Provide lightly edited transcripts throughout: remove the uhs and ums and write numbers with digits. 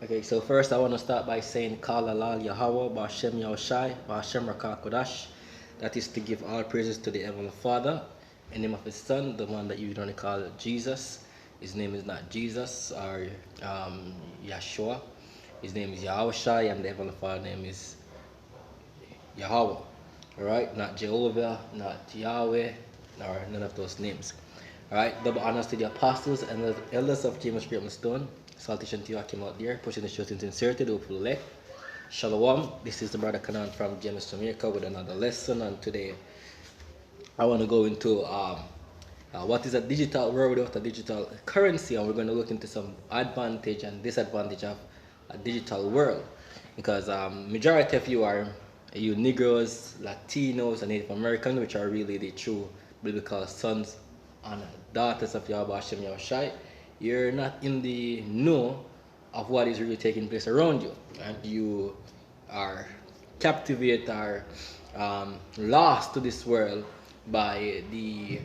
Okay, so first I want to start by saying Kala Lal Yahweh, Bashem Yahushai, Bashem Rakakodash. That is to give all praises to the Heavenly Father, in the name of His Son, the one that you don't call Jesus. His name is not Jesus or Yeshua. His name is Yahushai, and the Heavenly Father name is Yahweh. Alright, not Jehovah, not Yahweh, or none of those names. Alright, double honors to the apostles and the elders of James Great Stone. Salutation to you, I came out there, pushing the truth in sincerity, the hopeful elect. Shalom, this is the brother Kanan from James, Jamaica with another lesson, and today I want to go into what is a digital world without a digital currency, and we're going to look into some advantage and disadvantage of a digital world, because majority of you Negroes, Latinos, and Native Americans, which are really the true biblical sons and daughters of Yahweh Hashem Yahushai, you're not in the know of what is really taking place around you, and you are captivated or lost to this world by the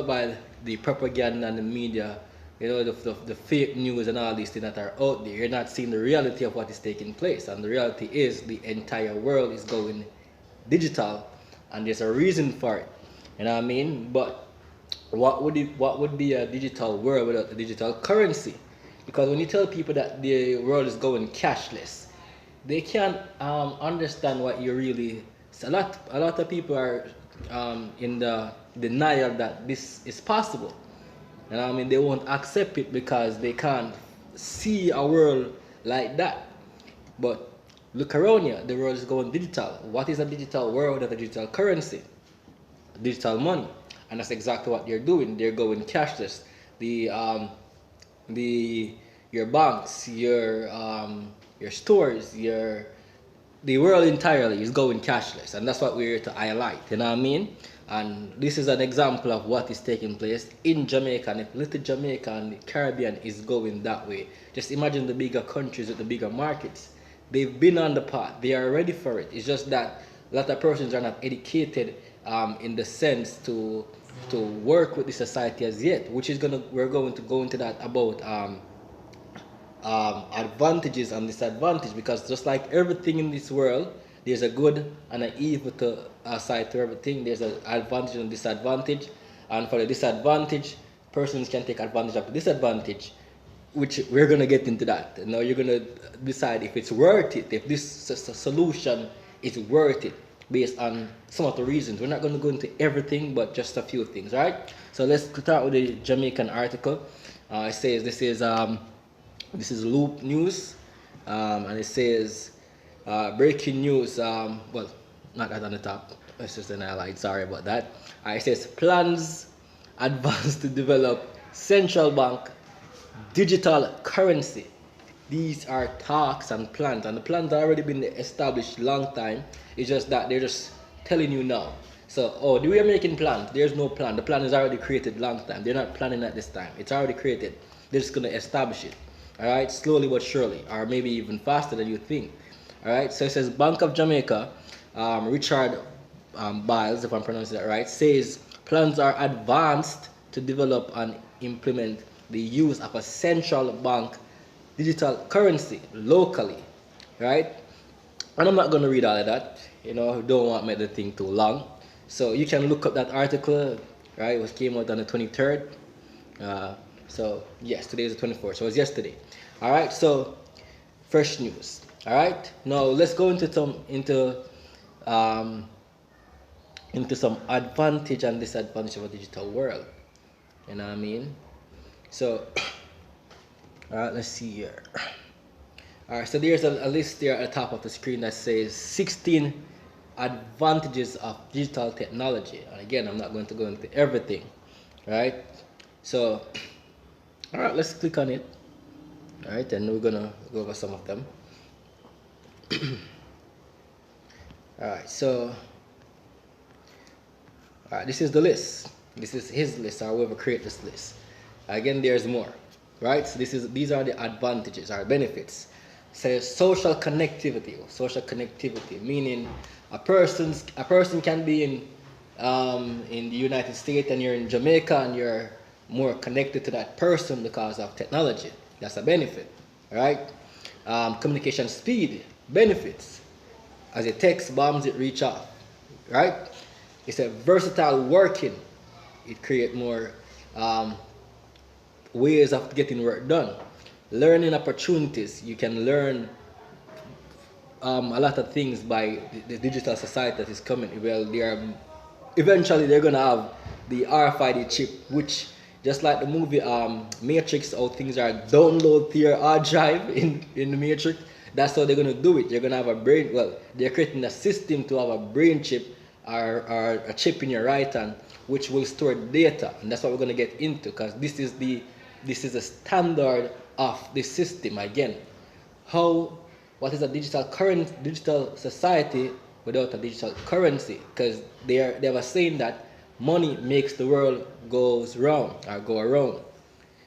by the propaganda and the media, the fake news and all these things that are out there. You're not seeing the reality of what is taking place, and the reality is the entire world is going digital, and there's a reason for it. You know what I mean? But what would be a digital world without a digital currency? Because when you tell people that the world is going cashless, they can't understand what you really. A lot of people are in the denial that this is possible, and I mean they won't accept it because they can't see a world like that. But look around you, the world is going digital. What is a digital world and a digital currency? Digital money, and that's exactly what they're doing. They're going cashless. The your banks, your stores, the world entirely is going cashless, and that's what we're here to highlight. You know what I mean? And this is an example of what is taking place in Jamaica, and if little Jamaica and the Caribbean is going that way, just imagine the bigger countries with the bigger markets. They've been on the path. They are ready for it. It's just that a lot of persons are not educated in the sense to work with the society as yet, which is we're going to go into that about advantages and disadvantages, because just like everything in this world, there's a good and an evil side to everything. There's an advantage and disadvantage, and for the disadvantage, persons can take advantage of the disadvantage, which we're gonna get into that. Now you're gonna decide if it's worth it, if this solution is worth it, based on some of the reasons. We're not gonna go into everything, but just a few things, right? So let's start with the Jamaican article. It says this is Loop News, and it says breaking news. Well, not that on the top. It's just an highlight. Sorry about that. It says plans advance to develop central bank digital currency. These are talks and plans, and the plans have already been established long time. It's just that they're just telling you now. So, we are making plans. There's no plan. The plan is already created long time. They're not planning at this time. It's already created. They're just gonna establish it. All right, slowly but surely, or maybe even faster than you think. All right, so it says Bank of Jamaica, Richard Biles, if I'm pronouncing that right, says plans are advanced to develop and implement the use of a central bank digital currency locally, right? And I'm not going to read all of that, don't want to make the thing too long. So you can look up that article, right? It came out on the 23rd. So yes, today is the 24th, so it was yesterday. All right, so fresh news. All right, now let's go into some advantage and disadvantage of a digital world. You know what I mean? So, all right, let's see here. All right, so there's a list there at the top of the screen that says 16 advantages of digital technology. And again, I'm not going to go into everything, right? So, all right, let's click on it. All right, and we're gonna go over some of them. All right, so this is the list. This is his list, or whoever created this list. Again, there's more, right? So these are the advantages, or benefits. Says social connectivity. Social connectivity meaning a person can be in the United States and you're in Jamaica, and you're more connected to that person because of technology. That's a benefit, right? communication speed, benefits. As it text bombs, it reach out, right? It's a versatile working. It create more ways of getting work done. Learning opportunities. You can learn a lot of things by the digital society that is coming. Well, they are eventually they're gonna have the RFID chip, which just like the movie Matrix, how things are download to your hard drive in the Matrix. That's how they're gonna do it. You're gonna have a brain. Well, they're creating a system to have a brain chip or a chip in your right hand, which will store data, and that's what we're gonna get into because this is the standard of the system again. How what is a digital society without a digital currency? Because they have a saying that money makes the world goes round or go around.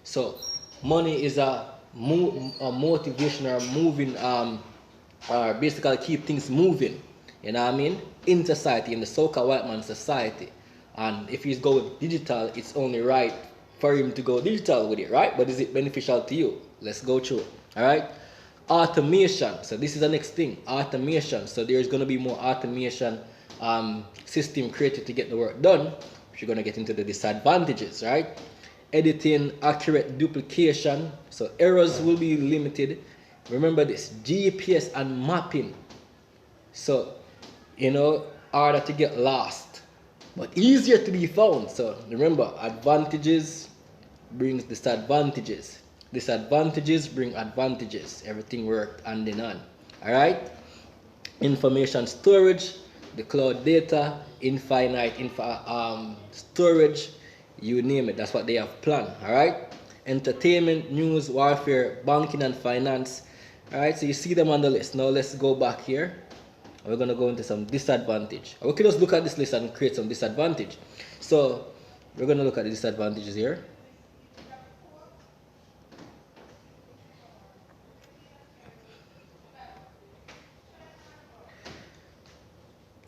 So money is a motivation or moving or basically keep things moving. You know what I mean? In society, in the so-called white man society. And if he's go with digital, it's only right for him to go digital with it, right? But is it beneficial to you? Let's go through it. All right. Automation. So this is the next thing. Automation. So there's going to be more automation system created to get the work done. Which you're going to get into the disadvantages, right? Editing, accurate duplication. So errors will be limited. Remember this: GPS and mapping. So, harder to get lost, but easier to be found. So remember, advantages brings disadvantages. Disadvantages bring advantages. Everything worked hand in hand. Alright? Information storage, the cloud data, infinite storage, you name it. That's what they have planned. Alright? Entertainment, news, warfare, banking and finance. Alright, so you see them on the list. Now let's go back here. We're going to go into some disadvantage. We can just look at this list and create some disadvantage. So we're going to look at the disadvantages here.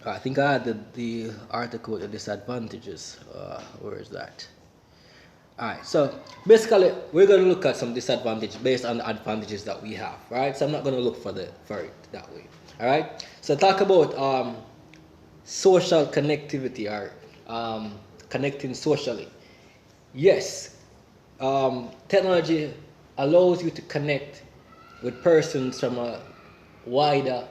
I think I had the article with the disadvantages. Where is that? Alright, so basically we're going to look at some disadvantages based on the advantages that we have, right? So I'm not going to look for it that way. Alright, so talk about social connectivity or connecting socially. Yes, technology allows you to connect with persons from a wider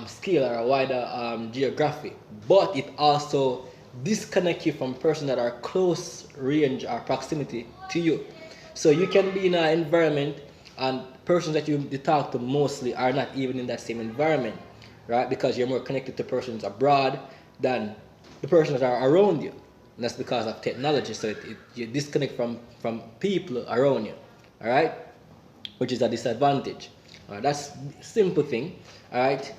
scale or a wider geography, but it also disconnects you from persons that are close range or proximity to you. So you can be in an environment and persons that you talk to mostly are not even in that same environment, right? Because you're more connected to persons abroad than the persons that are around you. And that's because of technology. So you disconnect from people around you, all right? Which is a disadvantage. That's a simple thing, all right?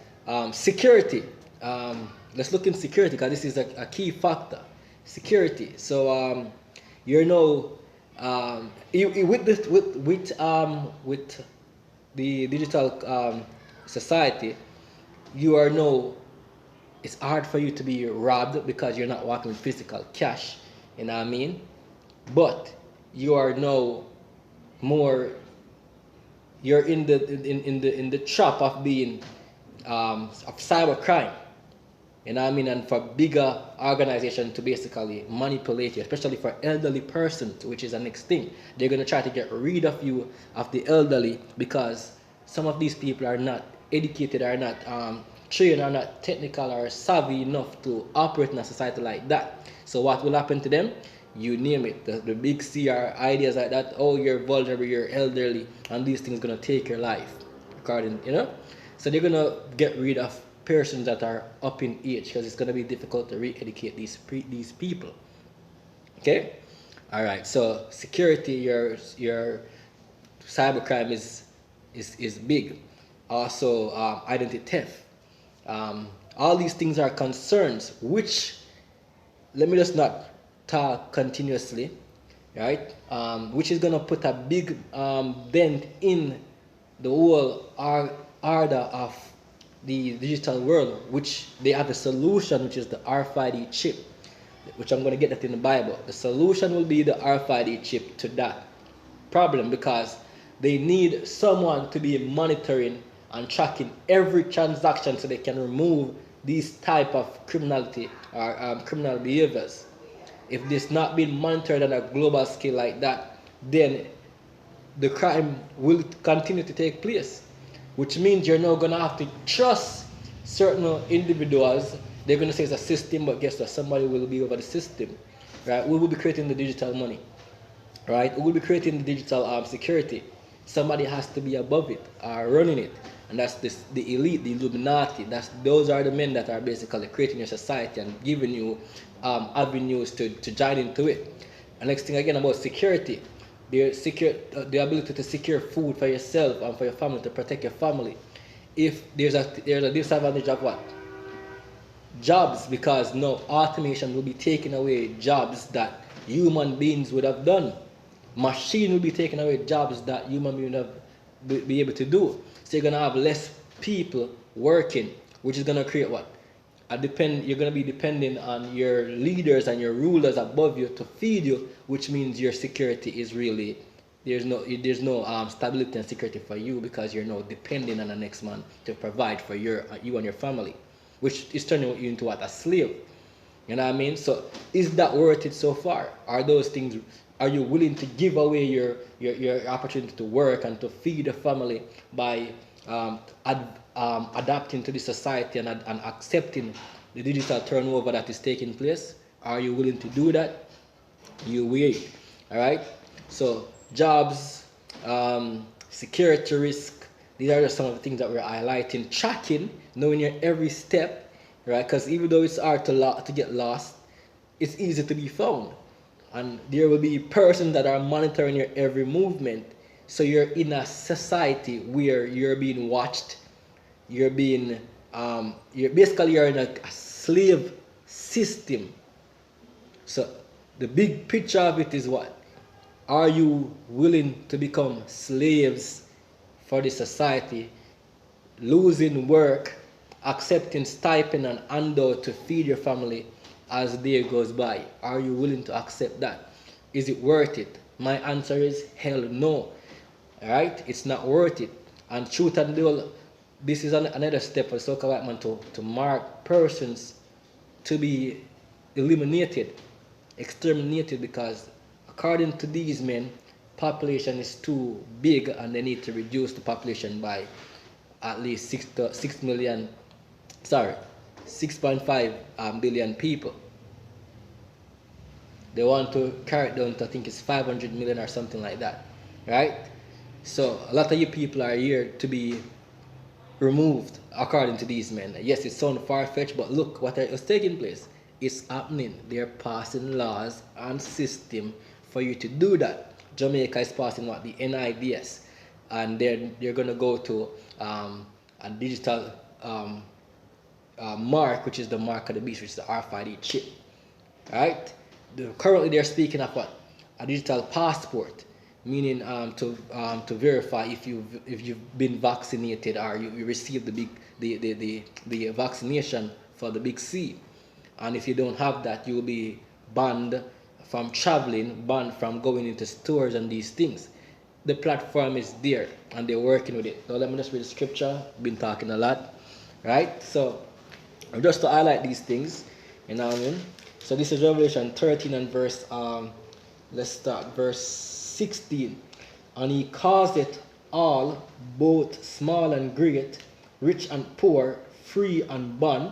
Security. Let's look in security because this is a key factor. Security. So with the digital society, it's hard for you to be robbed because you're not walking with physical cash. You know what I mean? But you are now more. You're in the trap of being of cybercrime. You know what I mean? And for bigger organizations to basically manipulate you, especially for elderly persons, which is the next thing. They're going to try to get rid of you, of the elderly, because some of these people are not educated, are not trained, are not technical or savvy enough to operate in a society like that. So what will happen to them? You name it. The big CR ideas like that, oh, you're vulnerable, you're elderly, and these things are going to take your life. So they're going to get rid of persons that are up in age because it's going to be difficult to re-educate these people. Okay? All right. So security, your cybercrime is big. Also, identity theft. All these things are concerns which, let me just not talk continuously, right? Which is going to put a big dent in the whole order of the digital world, which they have a solution, which is the RFID chip, which I'm going to get that in the Bible. The solution will be the RFID chip to that problem, because They need someone to be monitoring and tracking every transaction so they can remove these type of criminality or criminal behaviors. If this not being monitored on a global scale like that, then the crime will continue to take place, which means you're now going to have to trust certain individuals. They're going to say it's a system, but guess what? Somebody will be over the system, right? We will be creating the digital money, right? We will be creating the digital security. Somebody has to be above it, running it, and that's the elite, the Illuminati. Those are the men that are basically creating your society and giving you avenues to join into it. And next thing again about security, the ability to secure food for yourself and for your family, to protect your family. If there's a disadvantage of what? Jobs, because no, automation will be taking away jobs that human beings would have done. Machine will be taking away jobs that human beings would have be able to do. So you're gonna have less people working, which is gonna create what? You're gonna be depending on your leaders and your rulers above you to feed you, which means your security is really there's no stability and security for you, because you're now depending on the next man to provide for you and your family, which is turning you into what? A slave. You know what I mean? So is that worth it so far? Are those things? Are you willing to give away your opportunity to work and to feed the family by adapting to the society and accepting the digital turnover that is taking place? Are you willing to do that? You will. All right. So jobs, security risk. These are just some of the things that we're highlighting. Tracking, knowing your every step, right? Because even though it's hard to get lost, it's easy to be found. And there will be persons that are monitoring your every movement. So you're in a society where you're being watched. You're being, you're in a slave system. So the big picture of it is what? Are you willing to become slaves for the society, losing work, accepting stipend and handout to feed your family as the day goes by? Are you willing to accept that? Is it worth it? My answer is hell no. Alright? It's not worth it. And truth and dole, this is another step for the so-called white man to mark persons to be eliminated, exterminated, because according to these men, population is too big and they need to reduce the population by at least 6.5 billion people. They want to carry it down to, I think it's 500 million or something like that, right? So a lot of you people are here to be removed according to these men. Yes, it sounds far-fetched, but look what is taking place. It's happening. They're passing laws and system for you to do that. Jamaica is passing what? The NIDS, and they're gonna go to a digital mark, which is the mark of the beast, which is the RFID chip. Right? Currently, they're speaking of what? A digital passport, meaning to verify if you've been vaccinated or you received the vaccination for the big C. And if you don't have that, you will be banned from traveling, banned from going into stores and these things. The platform is there and they're working with it. Now let me just read the scripture. Been talking a lot, right? So just to highlight these things, you know what I mean? So this is Revelation 13 and verse, let's start verse 16. And he caused it all, both small and great, rich and poor, free and bond,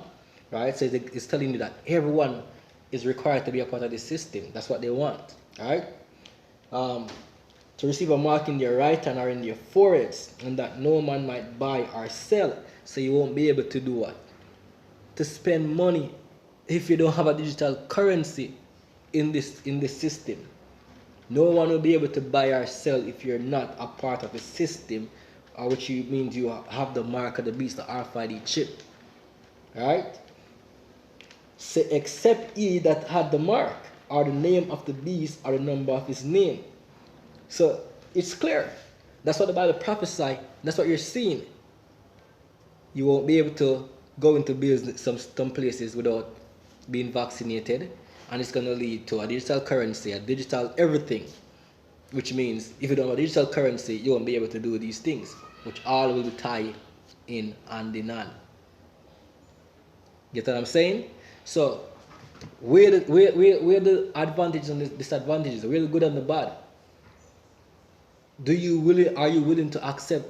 right? So it's telling you that everyone is required to be a part of this system. That's what they want, right? To receive a mark in their right hand or in their foreheads, and that no man might buy or sell. So you won't be able to do what? To spend money if you don't have a digital currency in this system. No one will be able to buy or sell if you're not a part of a system, or which means you have the mark of the beast, the RFID chip. Right? Say, except he that had the mark, or the name of the beast, or the number of his name. So it's clear. That's what the Bible prophesies. That's what you're seeing. You won't be able to go into business some places without being vaccinated, and it's going to lead to a digital currency, a digital everything. which means if you don't have a digital currency, you won't be able to do these things, which all will be tied in hand in hand. Get what I'm saying? So, where the advantages and the disadvantages, where the good and the bad? Are you willing to accept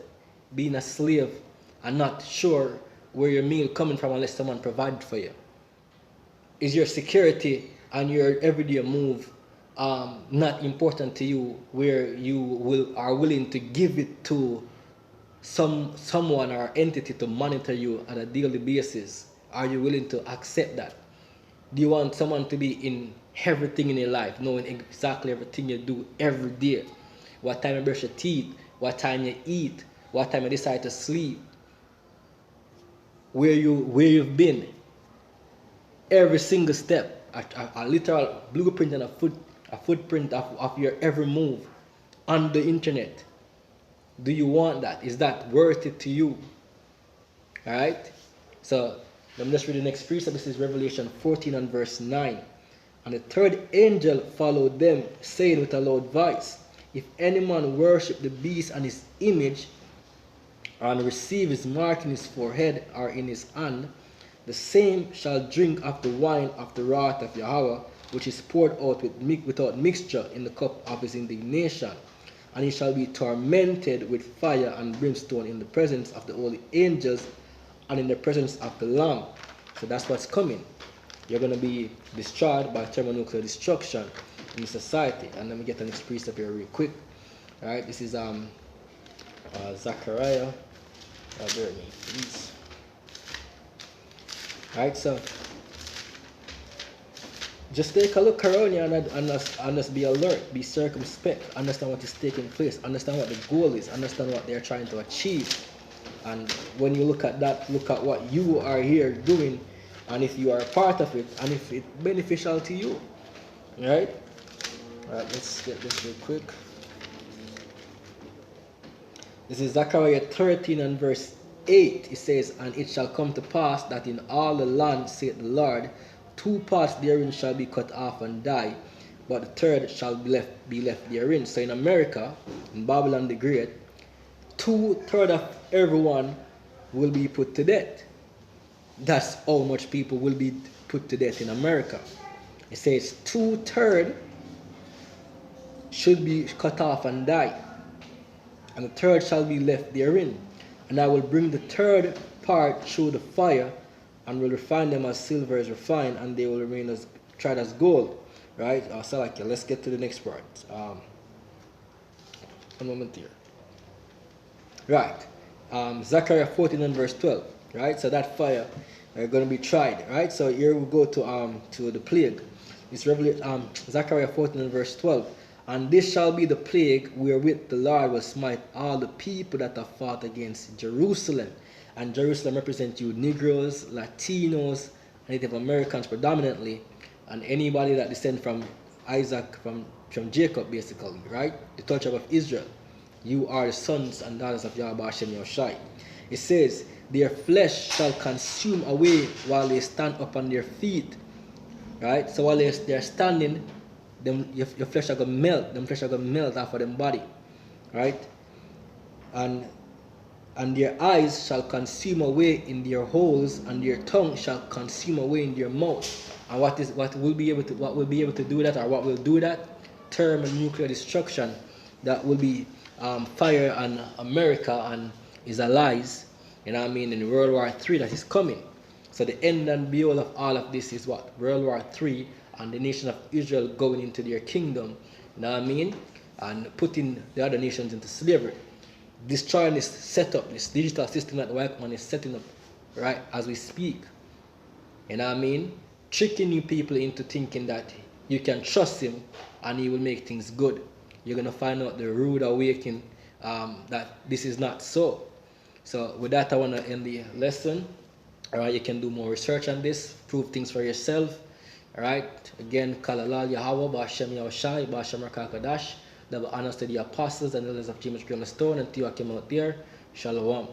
being a slave and not sure where your meal coming from unless someone provided for you? Is your security and your everyday move not important to you, where you are willing to give it to someone or entity to monitor you on a daily basis? Are you willing to accept that? Do you want someone to be in everything in your life, knowing exactly everything you do every day? What time you brush your teeth, what time you eat, what time you decide to sleep, where you've been, every single step, a literal blueprint and a footprint of your every move on the internet. Do you want that? Is that worth it to you? All right. So let me just read the next precept. This is Revelation 14 and verse 9. And the third angel followed them, saying with a loud voice, if any man worship the beast and his image, and receive his mark in his forehead or in his hand, the same shall drink of the wine of the wrath of Yahweh, which is poured out without mixture in the cup of his indignation. And he shall be tormented with fire and brimstone in the presence of the holy angels and in the presence of the Lamb. So that's what's coming. You're going to be destroyed by thermonuclear destruction in society. And let me get the next precept here real quick. Alright, this is Zechariah. Bear with me, please. Alright, so just take a look around you and just be alert, be circumspect, understand what is taking place, understand what the goal is, understand what they're trying to achieve. And when you look at that, look at what you are here doing, and if you are a part of it, and if it's beneficial to you. Alright? Alright, let's get this real quick. This is Zechariah 13 and verse 8. It says, and it shall come to pass that in all the land, saith the Lord, 2 parts therein shall be cut off and die, but the third shall be left therein. So in America, in Babylon the Great, 2/3 of everyone will be put to death. That's how much people will be put to death in America. It says 2/3 should be cut off and die, and the third shall be left therein. And I will bring the third part through the fire, and will refine them as silver is refined, and they will remain as tried as gold. Right? So like, let's get to the next part. One moment here. Right. Zechariah 14 and verse 12. Right? So that fire are going to be tried. Right? So here we go to the plague. It's Zechariah 14 and verse 12. And this shall be the plague wherewith the Lord will smite all the people that have fought against Jerusalem. And Jerusalem represents you Negroes, Latinos, Native Americans predominantly, and anybody that descend from Isaac, from Jacob basically, right? The 12 tribe of Israel. You are the sons and daughters of Yahweh Hashem Yahushai. It says, their flesh shall consume away while they stand up on their feet. Right? So while they're standing, your flesh are going to melt. Them flesh are going to melt off of them body. Right? And their eyes shall consume away in their holes, and their tongue shall consume away in their mouth. And what will be able to do that, or what will do that? Thermonuclear destruction. That will be fire on America, and is a lies. You know what I mean? In World War III that is coming. So the end and be all of this is what? World War III, and the nation of Israel going into their kingdom. You know what I mean? And putting the other nations into slavery. Destroying this setup, this digital system that the white man is setting up, right, as we speak. You know what I mean? Tricking you people into thinking that you can trust him and he will make things good. You're going to find out the rude awakening that this is not so. So with that, I want to end the lesson. All right, you can do more research on this, prove things for yourself. All right, again, Kalalal Yahweh, Ba'ashem Yahushai, Ba'ashem Rakakadash. Double honors to the apostles and elders of James Green Stone, and to you came out there. Shalom.